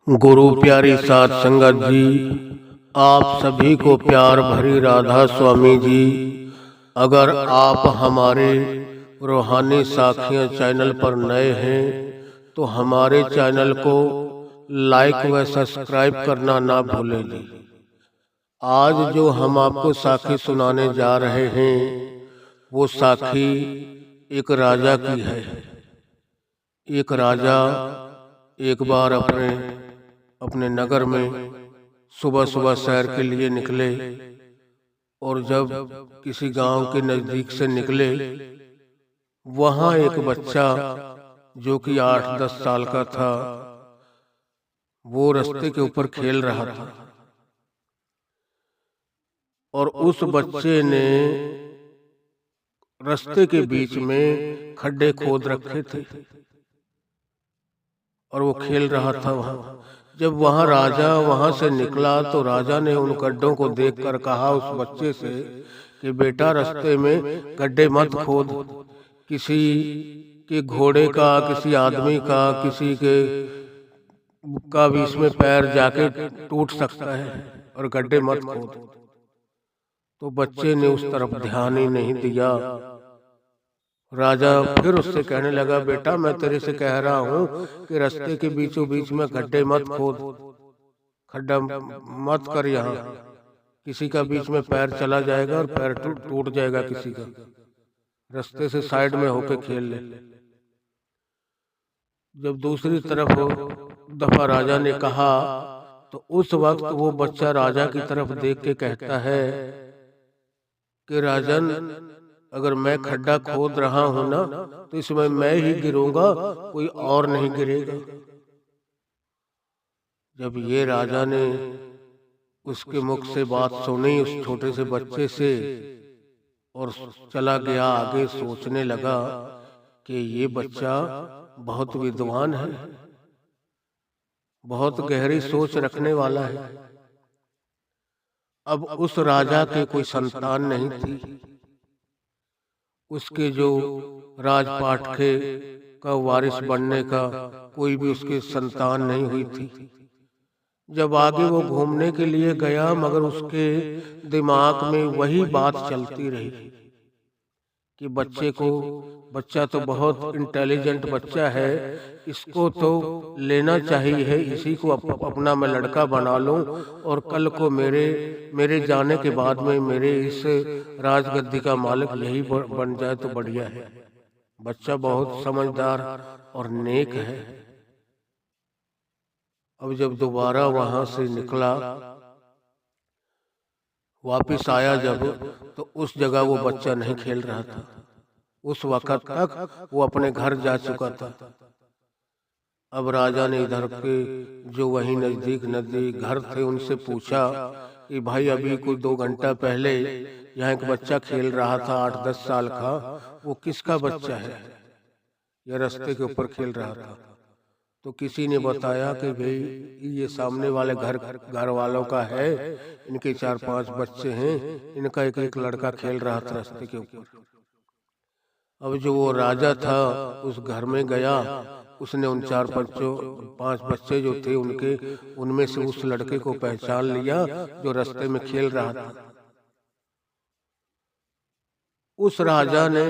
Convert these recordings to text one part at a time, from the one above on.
गुरु प्यारी साध संगत जी, आप सभी को प्यार भरी राधा स्वामी जी। अगर आप हमारे रूहानी साखियाँ चैनल पर नए हैं तो हमारे चैनल को लाइक व सब्सक्राइब करना ना भूलें जी। आज जो हम आपको साखी सुनाने जा रहे हैं वो साखी एक राजा की है। एक राजा एक बार अपने नगर में सुबह सुबह सैर के लिए निकले और जब किसी गांव के नजदीक से निकले, वहां एक बच्चा जो कि 8-10 साल का था, वो रास्ते के ऊपर खेल रहा था और उस बच्चे ने रास्ते के बीच में खड्डे खोद रखे थे और वो खेल रहा था वहां। जब वहां राजा वहां से निकला तो राजा ने उन गड्ढों को देखकर कहा उस बच्चे से कि बेटा, रास्ते में गड्ढे मत खोद। किसी के घोड़े का, किसी आदमी का, किसी का भी इसमें पैर जाके टूट सकता है और गड्ढे मत खोद। तो बच्चे ने उस तरफ ध्यान ही नहीं दिया। राजा फिर उससे कहने लगा, बेटा, मैं तेरे से कह रहा हूँ कि रास्ते के बीचों बीच में गड्ढे मत खोद, खड्डा मत कर। यहाँ किसी का बीच में पैर चला जाएगा और पैर टूट जाएगा किसी का। रास्ते से साइड में होके खेल ले। जब दूसरी तरफ दफा राजा ने कहा तो उस वक्त वो बच्चा राजा की तरफ देख के कहता है कि राजन, अगर मैं खड्डा खोद रहा हूं ना तो इसमें मैं ही गिरूंगा, कोई और नहीं गिरेगा। जब ये राजा ने उसके मुख से बात सुनी उस छोटे से बच्चे से और चला गया आगे, सोचने लगा कि ये बच्चा बहुत विद्वान है, बहुत गहरी सोच रखने वाला है। अब उस राजा के कोई संतान नहीं थी। उसके जो राजपाट का वारिस बनने का कोई भी उसके संतान नहीं हुई थी। जब आगे वो घूमने के लिए गया, मगर उसके दिमाग में वही बात चलती रही कि बच्चा तो बहुत इंटेलिजेंट बच्चा है, इसको तो लेना चाहिए, इसी को अपना मैं लड़का बना लूं और कल को मेरे जाने के बाद में मेरे इस राजगद्दी का मालिक यही बन जाए तो बढ़िया है। बच्चा बहुत समझदार और नेक है। अब जब दोबारा वहां से निकला, वापिस आया जब, तो उस जगह वो बच्चा नहीं खेल रहा था। उस वक्त तक वो अपने घर जा चुका था। अब राजा ने इधर के जो वहीं नजदीक घर थे उनसे पूछा कि भाई, अभी कोई 2 घंटा पहले यहाँ एक बच्चा खेल रहा था 8-10 साल का, वो किसका बच्चा है? यह रास्ते के ऊपर खेल रहा था। तो किसी ने बताया कि भाई ये सामने वाले घर वालों का है, इनके 4-5 बच्चे हैं, इनका एक लड़का खेल रहा था रास्ते के ऊपर। अब जो वो राजा था उस घर में गया, उसने उन 4-5 बच्चे जो थे उनमें से उस लड़के को पहचान लिया जो रास्ते में खेल रहा था। उस राजा ने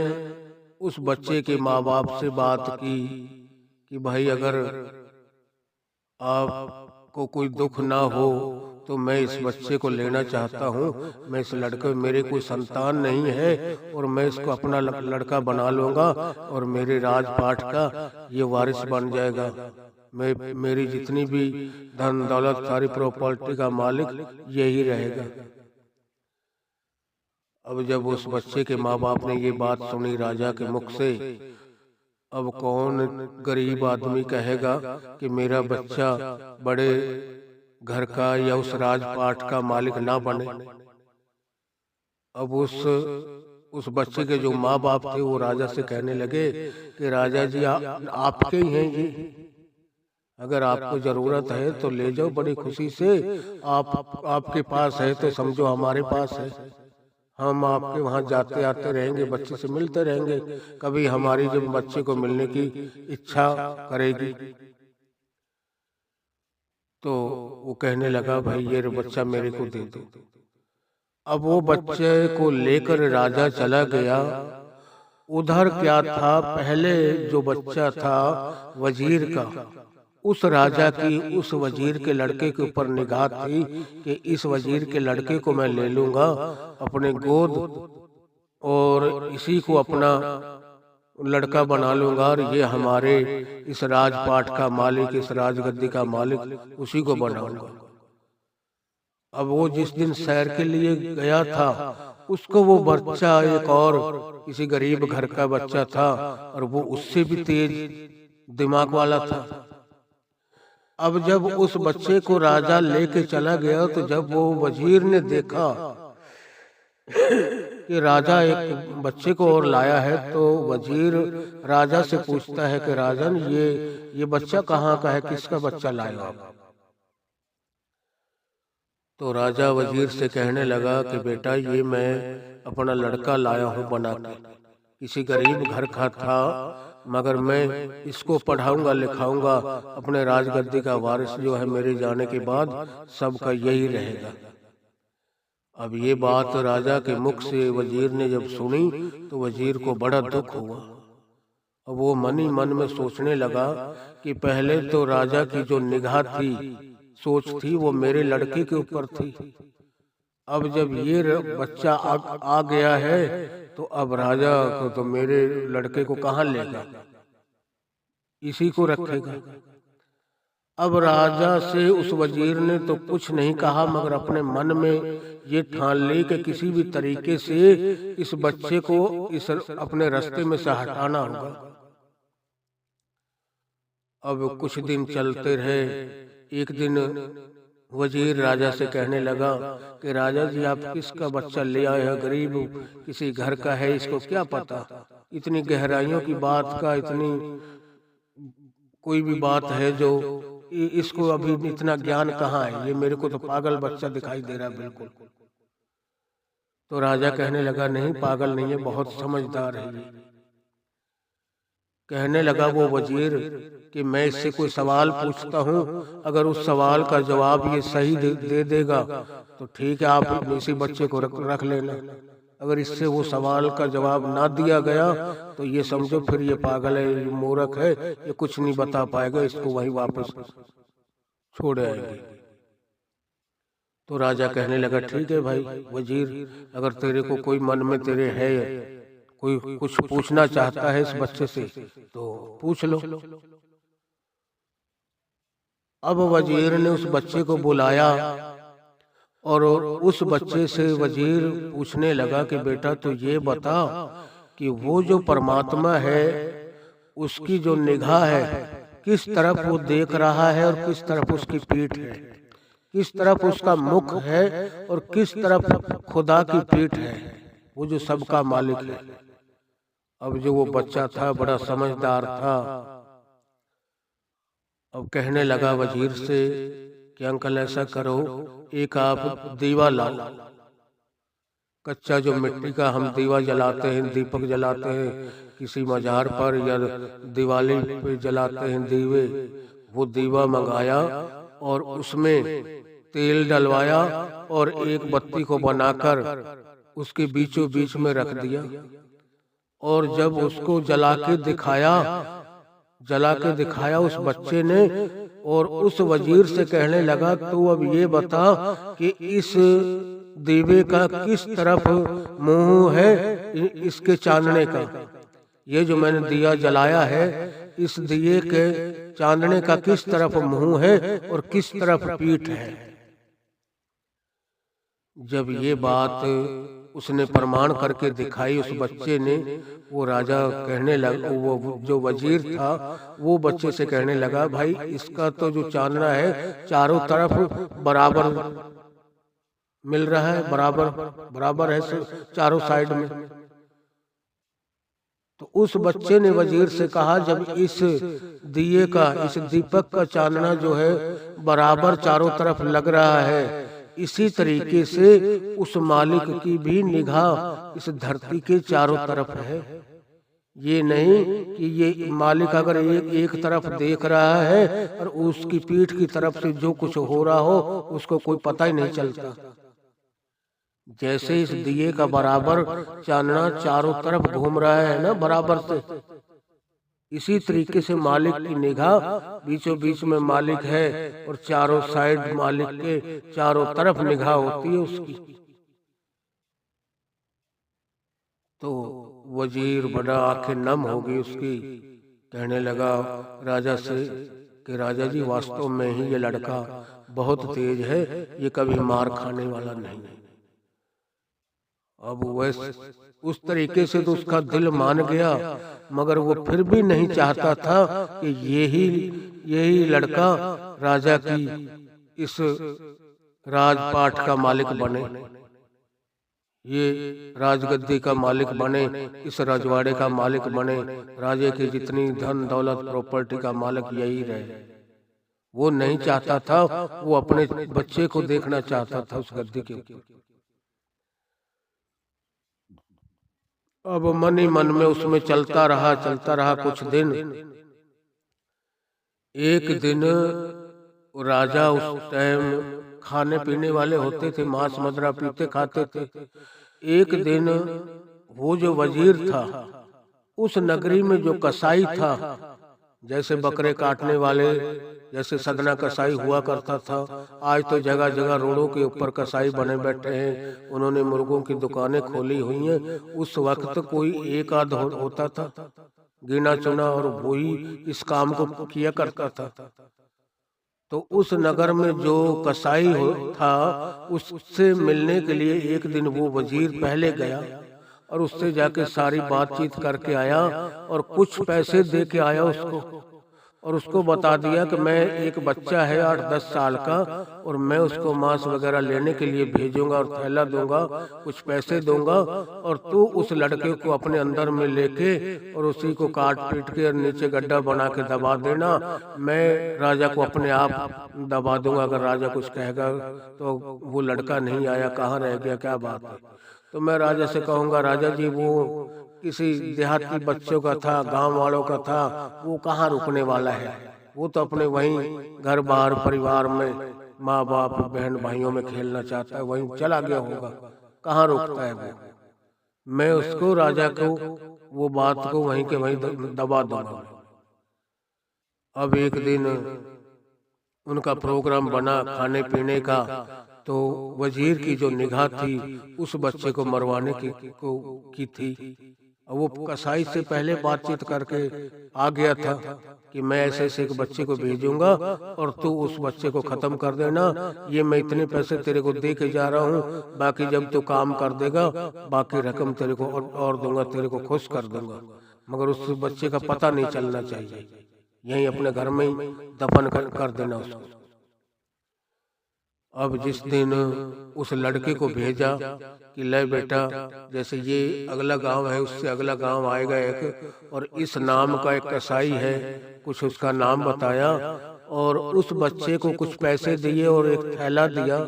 उस बच्चे के माँ बाप से बात की कि भाई, अगर आपको कोई दुख ना हो तो मैं इस बच्चे को लेना चाहता हूँ। मैं इस लड़के, मेरे कोई संतान नहीं है और मैं इसको अपना लड़का बना लूंगा और मेरे राजपाट का ये वारिस बन जाएगा। मेरी जितनी भी धन दौलत, सारी प्रॉपर्टी का मालिक यही रहेगा। अब जब उस बच्चे के माँ बाप ने ये बात सुनी राजा के मुख से, अब कौन गरीब आदमी कहेगा कि मेरा बच्चा बड़े घर का या उस राजपाट का मालिक ना बने। अब उस बच्चे के जो माँ बाप थे वो राजा से कहने लगे कि राजा जी, आपके ही हैं ये, अगर आपको जरूरत है तो ले जाओ बड़ी खुशी से। आपके पास है तो समझो हमारे पास है। हम आपके वहाँ जाते आते रहेंगे, बच्चे से मिलते रहेंगे, कभी हमारी जब बच्चे को मिलने की इच्छा करेगी। तो वो कहने लगा भाई ये बच्चा मेरे को दे दो। अब वो बच्चे को लेकर राजा चला गया। उधर क्या था, पहले जो बच्चा था वजीर का, उस राजा की उस वजीर के लड़के के ऊपर निगाह थी कि इस वजीर के लड़के को मैं ले लूंगा अपने गोद और इसी को अपना लड़का बना लूंगा और ये हमारे इस राजपाट का मालिक, इस राजगद्दी का मालिक, उसी को बनाऊंगा। अब वो जिस दिन सैर के लिए गया था, उसको वो बच्चा एक और किसी गरीब घर का बच्चा था और वो उससे भी तेज दिमाग वाला था। अब जब उस बच्चे को राजा लेके चला गया तो जब वो वजीर ने देखा कि राजा एक बच्चे को और लाया है, तो वजीर राजा से पूछता है कि राजन ये बच्चा कहाँ का है, किसका बच्चा लाए आप? तो राजा वजीर से कहने लगा कि बेटा ये मैं अपना लड़का लाया हूँ बना के, किसी गरीब घर का था, मगर मैं इसको पढ़ाऊंगा लिखाऊंगा, अपने राजगद्दी का वारिस जो है मेरे जाने के बाद सबका यही रहेगा। अब ये बात राजा के मुख से वजीर ने जब सुनी तो वजीर को बड़ा दुख हुआ। अब वो मन ही मन में सोचने लगा कि पहले तो राजा की जो निगाह थी, सोच थी, वो मेरे लड़के के ऊपर थी। अब जब ये बच्चा आ गया है तो अब राजा को तो मेरे लड़के को कहाँ लेगा, इसी को रखेगा। अब राजा से उस वजीर ने तो कुछ नहीं कहा, मगर अपने मन में ये ठान ली कि किसी भी तरीके से इस बच्चे को इस अपने रास्ते में से हटाना होगा। अब कुछ दिन चलते रहे। एक दिन वजीर राजा से कहने लगा कि राजा जी आप किसका बच्चा ले आए हैं, गरीब किसी घर का है, इसको क्या पता, इतनी गहराइयों की बात का इतनी कोई भी बात है जो इसको अभी इतना ज्ञान कहाँ है, ये मेरे को तो पागल बच्चा दिखाई दे रहा है बिल्कुल। तो राजा कहने लगा नहीं पागल नहीं है, बहुत समझदार है ये। कहने लगा वो वजीर कि मैं इससे कोई सवाल पूछता हूँ, अगर उस सवाल का जवाब ये सही दे देगा तो ठीक है, आप इसी बच्चे को रख लेना। अगर इससे वो सवाल का जवाब ना दिया गया तो ये समझो फिर ये पागल है, ये मूर्ख है, ये कुछ नहीं बता पाएगा, इसको वहीं वापस छोड़ आएंगे। तो राजा कहने लगा ठीक है भाई वजीर, अगर तेरे को कोई मन में तेरे है, कोई कुछ पूछना चाहता है इस बच्चे से तो पूछ लो। अब वजीर ने उस बच्चे को बुलाया और उस बच्चे से वजीर पूछने लगा कि बेटा तो ये बता कि वो जो परमात्मा है उसकी जो निगाह है किस तरफ वो देख रहा है और किस तरफ उसकी पीठ है, किस तरफ उसका मुख है और किस तरफ खुदा की पीठ है, वो जो सबका मालिक है। अब जो वो बच्चा था बड़ा समझदार था। अब कहने लगा वजीर से कि अंकल ऐसा करो, एक आप दीवा ला, कच्चा जो मिट्टी का हम दीवा जलाते हैं, दीपक जलाते हैं किसी मजार पर या दिवाली पे जलाते हैं दीवे, वो दीवा मंगाया और उसमें तेल डलवाया और एक बत्ती को बनाकर उसके बीचों बीच में रख दिया। और जब उसको जला के दिखाया उस बच्चे ने, और उस वजीर से कहने लगा तो अब ये बता कि इस दीवे का किस तरफ मुंह है, इसके चांदने का, ये जो मैंने दिया जलाया है इस दिए के चांदने का किस तरफ मुंह है और किस तरफ पीठ है। जब ये बात उसने प्रमाण करके दिखाई उस बच्चे ने, वो राजा कहने लगा, वो जो वजीर था वो बच्चे से कहने लगा भाई इसका तो जो चांदना है चारों तरफ बराबर मिल रहा है, बराबर है चारों साइड में। तो उस बच्चे ने वजीर से कहा जब इस दिए का, इस दीपक का चांदना जो है बराबर चारों तरफ लग रहा है, इसी तरीके से उस मालिक की भी निगाह इस धरती के चारों तरफ है। ये नहीं कि ये मालिक अगर एक तरफ देख रहा है और उसकी पीठ की तरफ से जो कुछ हो रहा हो उसको कोई पता ही नहीं चलता। जैसे इस दिए का बराबर चांदना चारों तरफ घूम रहा है ना बराबर से, इसी तरीके से मालिक की निगाह बीचों बीच में मालिक है और चारों साइड मालिक के चारों तरफ निगाह होती है उसकी। तो वजीर बड़ा आंखें नम हो गई उसकी, कहने लगा राजा से कि राजा जी वास्तव में ही ये लड़का बहुत तेज है, ये कभी मार खाने वाला नहीं है। अब वैसे उस तरीके से तो उसका दिल मान गया, मगर वो फिर भी नहीं चाहता था कि यही लड़का राजा की इस राजपाट का मालिक बने, ये राजगद्दी का मालिक बने, इस रजवाड़े का मालिक बने, राजे की जितनी धन दौलत प्रॉपर्टी का मालिक यही रहे। वो नहीं चाहता था, वो अपने बच्चे को देखना चाहता था उस गद्दी के ऊपर। अब मन ही मन में उसमें चलता रहा कुछ दिन। एक दिन राजा उस टाइम खाने पीने वाले होते थे, मांस मदिरा पीते खाते थे। एक दिन वो जो वजीर था उस नगरी में जो कसाई था, जैसे बकरे काटने वाले, जैसे सगना कसाई हुआ करता था, आज तो जगह जगह रोडों के ऊपर कसाई बने बैठे हैं, उन्होंने मुर्गों की दुकानें खोली हुई हैं। उस वक्त कोई एक आध होता था गिना चुना और वही इस काम को किया करता था। तो उस नगर में जो कसाई था उससे मिलने के लिए एक दिन वो वजीर पहले गया और उससे जाके सारी बातचीत करके आया और कुछ पैसे दे के आया उसको, और उसको बता दिया कि मैं एक बच्चा है 8-10 साल का और मैं उसको मांस वगैरह लेने के लिए भेजूंगा और थैला दूंगा, कुछ पैसे दूंगा, और तू उस लड़के को अपने अंदर में लेके और उसी को काट पीट के और नीचे गड्ढा बना के दबा देना, मैं राजा को अपने आप दबा दूंगा। अगर राजा कुछ कहेगा तो वो लड़का नहीं आया, कहाँ रह गया, क्या बात है, तो मैं राजा से कहूँगा राजा जी वो किसी देहाती बच्चों का था, गांव वालों का था, वो कहाँ रुकने वाला है, वो तो अपने वहीं घर बार परिवार में माँ बाप बहन भाइयों में खेलना चाहता है, वहीं चला गया होगा, कहाँ रुकता है वो। मैं उसको राजा को वो बात को वहीं के वहीं दबा दूंगा। अब एक दिन उनका प्रोग्राम बना खाने पीने का, तो वजीर की जो निगाह थी उस बच्चे को मरवाने की थी। वो कसाई से पहले बातचीत करके आ गया था कि मैं ऐसे ऐसे एक बच्चे को भेजूंगा और तू उस बच्चे को खत्म कर देना, ये मैं इतने पैसे तेरे को दे के जा रहा हूँ, बाकी जब तू काम कर देगा बाकी रकम तेरे को और दूंगा, तेरे को खुश कर दूंगा, मगर उस बच्चे का पता नहीं चलना चाहिए, यहीं अपने घर में ही दफन कर देना उसको। अब जिस दिन उस लड़के को भेजा कि ले बेटा, जैसे ये अगला गांव है उससे अगला गांव आएगा एक, और इस नाम का एक कसाई है, कुछ उसका नाम बताया और उस बच्चे को कुछ पैसे दिए और एक थैला दिया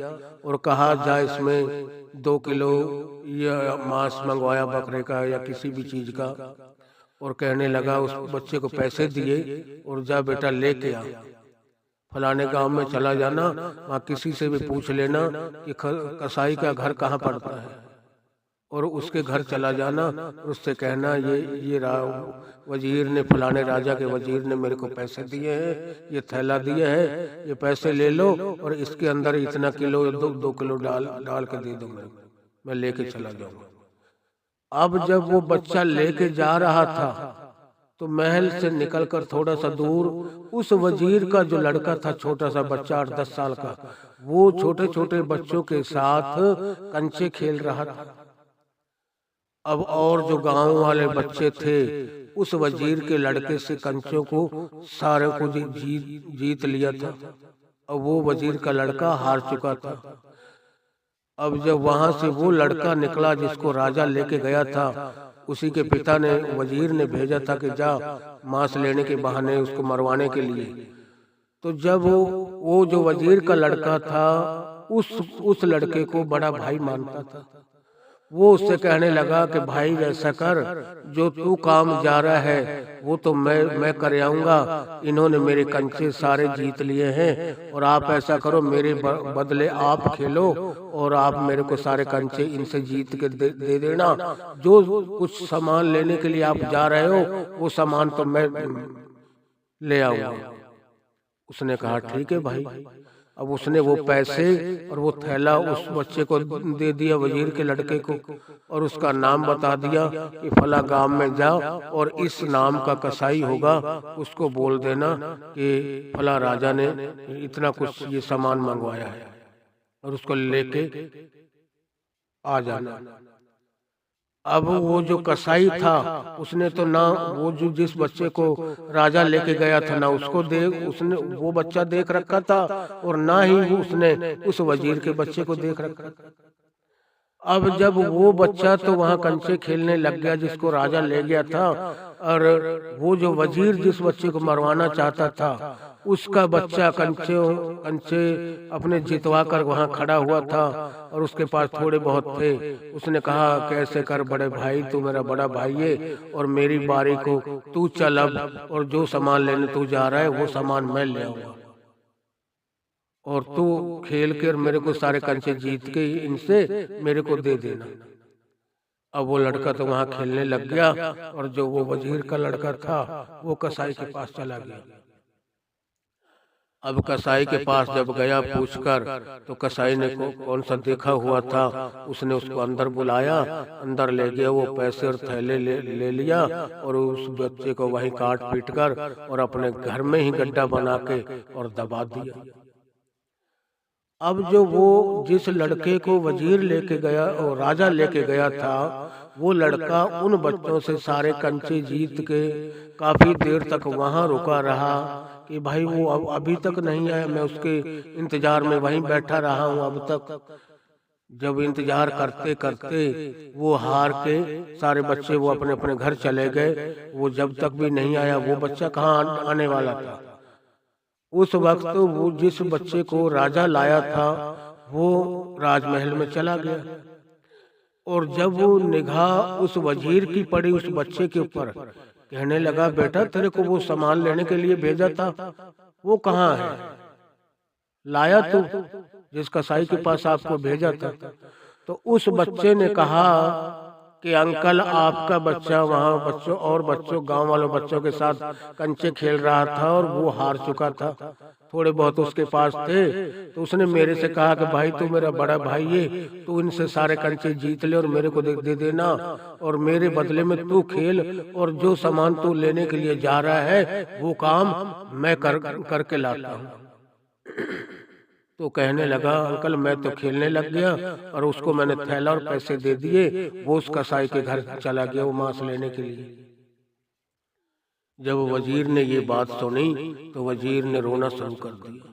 और कहा जा इसमें 2 किलो या मांस मंगवाया बकरे का या किसी भी चीज का, और कहने लगा उस बच्चे को पैसे दिए और जा बेटा लेके आ, फलाने गांव में चला जाना, वहाँ किसी से भी पूछ लेना कि कसाई का घर कहाँ पड़ता है, और उसके घर चला जाना और उससे कहना ये वजीर ने, फलाने राजा के वजीर ने मेरे को पैसे दिए हैं, ये थैला दिया है, ये पैसे ले लो और इसके अंदर इतना किलो 2 किलो डाल के दे दो मेरे को, मैं लेके चला जाऊंगा। अब जब वो बच्चा लेके जा रहा था तो महल से निकलकर थोड़ा सा दूर उस वजीर का जो लड़का था, छोटा सा बच्चा 8-10 साल का, वो छोटे छोटे बच्चों के साथ कंचे खेल रहा था। अब और जो गांव वाले बच्चे थे उस वजीर के लड़के से कंचों को सारे को जीत लिया था। अब वो वजीर का लड़का हार चुका था। अब जब वहां से वो लड़का निकला जिसको राजा लेके गया था, उसी के पिता ने, वजीर ने भेजा था कि जा मांस लेने के बहाने उसको मरवाने के लिए। तो जब वो जो वजीर का लड़का था उस लड़के को बड़ा भाई मानता था, वो उससे कहने लगा कि भाई ऐसा कर, जो तू काम जा रहा है वो तो मैं कर आऊंगा। इन्होंने मेरे कंचे सारे जीत लिए हैं, और आप ऐसा करो, मेरे बदले आप खेलो और आप मेरे को सारे कंचे इनसे जीत के दे देना। जो कुछ सामान लेने के लिए आप जा रहे हो वो सामान तो मैं ले आऊंगा। उसने कहा ठीक है भाई। अब उसने वो पैसे और वो थैला उस बच्चे को दे दिया, वजीर के लड़के को, और उसका नाम बता दिया कि फला गांव में जाओ और इस नाम का कसाई होगा, उसको बोल देना कि फला राजा ने इतना कुछ ये सामान मंगवाया है, और उसको लेके आ जाना। अब वो जो कसाई था उसने तो ना वो जो जिस बच्चे को राजा लेके गया था ना उसको उसने वो बच्चा देख रखा था, और ना ही उसने उस वजीर के बच्चे को देख रखा। अब जब वो बच्चा तो वहां कंचे खेलने लग गया जिसको राजा ले गया था, और वो जो वजीर जिस बच्चे को मरवाना चाहता था उसका बच्चा कंचे कंचे अपने जितवा कर वहां खड़ा हुआ था, और उसके पास थोड़े बहुत थे। उसने कहा कैसे कर बड़े भाई, तू मेरा बड़ा भाई है और मेरी बारी को तू चल अब, और जो सामान लेने तू जा रहा है वो सामान मैं ले आऊंगा, और तू खेल कर मेरे को सारे कंचे जीत के इनसे मेरे को दे देना। अब वो लड़का तो वहां खेलने लग गया, और जो वो वजीर का लड़का था वो कसाई के पास चला गया। अब कसाई के पास जब गया पूछकर, तो कसाई ने कौन सा देखा हुआ था, उसने उसको अंदर बुलाया, अंदर ले गया, वो पैसे और थैले ले लिया, और उस बच्चे को वहीं काट पीट कर और अपने घर में ही गड्ढा बना के और दबा दिया। अब जो वो जिस लड़के को वजीर लेके गया और राजा लेके गया था, वो लड़का उन बच्चों से सारे कंचे जीत के काफी देर तक वहां रुका रहा कि भाई वो अब अभी तक नहीं आया। मैं उसके इंतजार में वहीं बैठा रहा हूँ अब तक। जब इंतजार करते करते वो हार के सारे बच्चे वो अपने अपने घर चले गए। वो जब तक भी नहीं आया, वो बच्चा कहाँ आने वाला था। उस वक्त वो जिस बच्चे को राजा लाया था वो राजमहल में चला गया, और जब वो निगाह उस वजीर की पड़ी उस बच्चे के ऊपर, कहने लगा बेटा तेरे को वो सामान लेने के लिए भेजा था वो कहाँ है, लाया तू जिस कसाई के पास आपको भेजा था। तो उस बच्चे ने कहा कि अंकल आपका बच्चा वहाँ बच्चों और बच्चों गांव वालों बच्चों के साथ कंचे खेल रहा था और वो हार चुका था, थोड़े बहुत उसके पास थे, तो उसने मेरे से कहा कि भाई तू मेरा बड़ा भाई है, तू इनसे सारे कंचे जीत ले और मेरे को दे देना, और मेरे बदले में तू खेल, और जो सामान तू लेने के लिए जा रहा है वो काम मैं करके लाता हूँ। तो कहने लगा अंकल मैं तो खेलने लग गया, और उसको मैंने थैला और पैसे दे दिए, वो उस कसाई के घर चला गया वो मांस लेने के लिए। जब वजीर ने ये बात सुनी तो वजीर ने रोना शुरू कर दिया।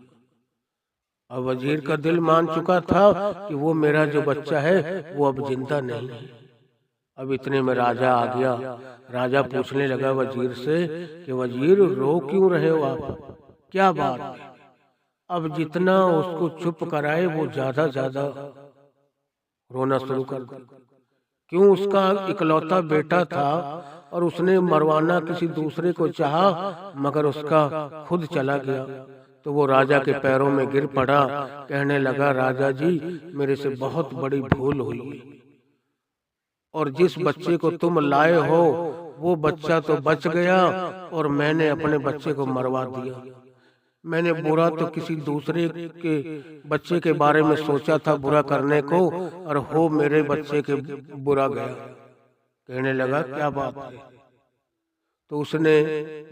अब वजीर का दिल मान चुका था कि वो मेरा जो बच्चा है वो अब जिंदा नहीं है। अब इतने में राजा आ गया। राजा पूछने लगा वजीर से कि वजीर रो क्यों रहे हो आप, क्या बात है। अब जितना उसको चुप कराए वो ज्यादा ज्यादा रोना शुरू कर दिया। क्यों, उसका इकलौता बेटा था और उसने मरवाना किसी दूसरे को चाहा, मगर उसका खुद चला गया। तो वो राजा के पैरों में गिर पड़ा, कहने लगा राजा जी मेरे से बहुत बड़ी भूल हुई, और जिस बच्चे को तुम लाए हो वो बच्चा तो बच गया और मैंने अपने बच्चे को मरवा दिया। मैंने बुरा तो किसी दूसरे के बच्चे के बारे में सोचा था बुरा करने को, और हो मेरे बच्चे के बुरा गया। कहने लगा क्या बात है। तो उसने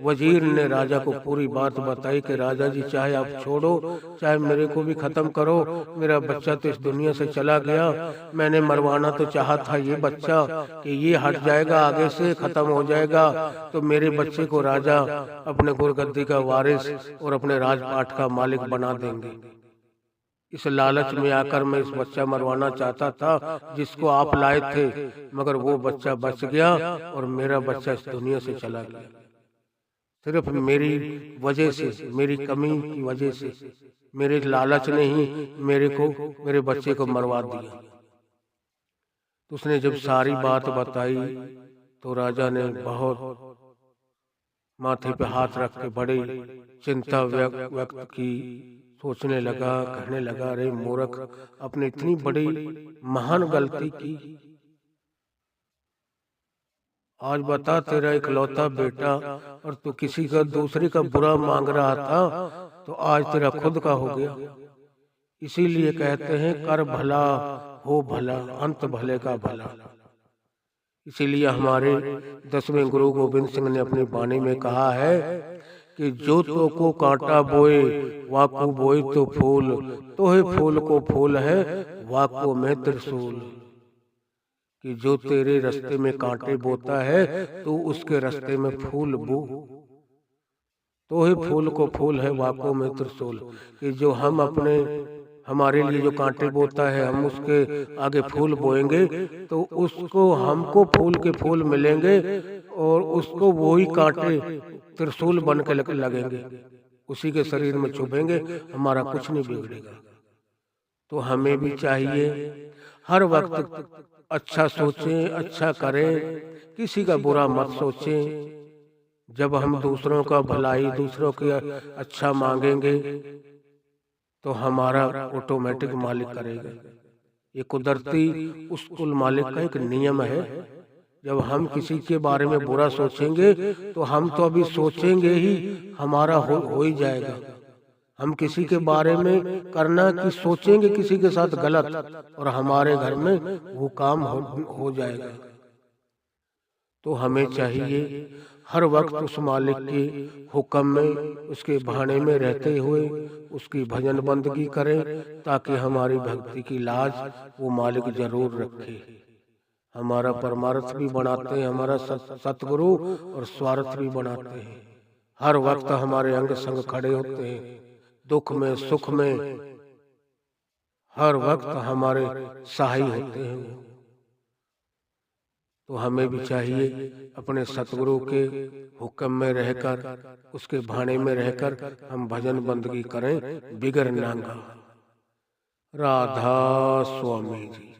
वजीर ने राजा को पूरी बात बताई कि राजा जी चाहे आप छोड़ो चाहे मेरे को भी खत्म करो, मेरा बच्चा तो इस दुनिया से चला गया। मैंने मरवाना तो चाहा था ये बच्चा कि ये हट जाएगा, आगे से खत्म हो जाएगा, तो मेरे बच्चे को राजा अपने गुरगद्दी का वारिस और अपने राजपाट का मालिक बना देंगे। इस लालच में आकर मैं इस बच्चा मरवाना चाहता था जिसको आप लाए थे, मगर वो बच्चा बच गया और मेरा बच्चा इस दुनिया से चला गया सिर्फ मेरी वजह से, मेरी कमी की वजह से। मेरे लालच ने ही मेरे बच्चे को मरवा दिया। तो उसने जब सारी बात बताई तो राजा ने बहुत माथे पे हाथ रख के बड़ी चिंता व्यक्त की। सोचने लगा, कहने लगा, अरे मूर्ख, अपने इतनी बड़ी महान गलती की। आज बता, तेरा इकलौता बेटा और तू किसी का दूसरे का बुरा मांग रहा था, तो आज तेरा खुद का हो गया। इसीलिए कहते हैं कर भला हो भला, अंत भले का भला। इसीलिए हमारे 10वें गुरु गोविंद सिंह ने अपनी वाणी में कहा है कि जो तो को कांटा बोए वाको बोए तो फूल, तो है फूल को फूल है वाको में त्रिशूल। कि जो तेरे रास्ते में कांटे बोता है तो उसके रास्ते में फूल बो, तो ही फूल को फूल है वाको में त्रिशूल। कि जो हम अपने हमारे लिए जो कांटे बोता है, हम उसके आगे फूल बोएंगे तो उसको हमको फूल के फूल मिलेंगे और उसको वही कांटे त्रिशूल बन के लगेंगे, उसी के शरीर में चुभेंगे, हमारा कुछ नहीं बिगड़ेगा। तो हमें भी चाहिए हर वक्त अच्छा सोचें, अच्छा करें, किसी का बुरा मत सोचें। जब हम दूसरों का भलाई, दूसरों की अच्छा मांगेंगे तो हमारा ऑटोमेटिक मालिक करेगा। ये कुदरती उस कुल मालिक का एक नियम है। जब हम किसी के बारे में बुरा सोचेंगे तो हम तो अभी सोचेंगे ही, हमारा हो ही जाएगा। हम किसी के बारे में करना कि सोचेंगे किसी के साथ गलत, और हमारे घर में वो काम हो जाएगा। तो हमें चाहिए हर वक्त उस मालिक के हुक्म में, उसके भाने में रहते हुए उसकी भजन बंदगी करें, ताकि हमारी भक्ति की लाज वो मालिक जरूर रखे। हमारा परमार्थ भी बनाते हैं, हमारा सतगुरु, और स्वार्थ भी बनाते हैं। हर वक्त हमारे अंग संग खड़े होते हैं, दुख में सुख में हर वक्त हमारे सहाय होते हैं। तो हमें भी चाहिए अपने सतगुरु के हुक्म में रहकर, उसके भाने में रहकर हम भजन बंदगी करें बिगर नांगा। राधा स्वामी जी।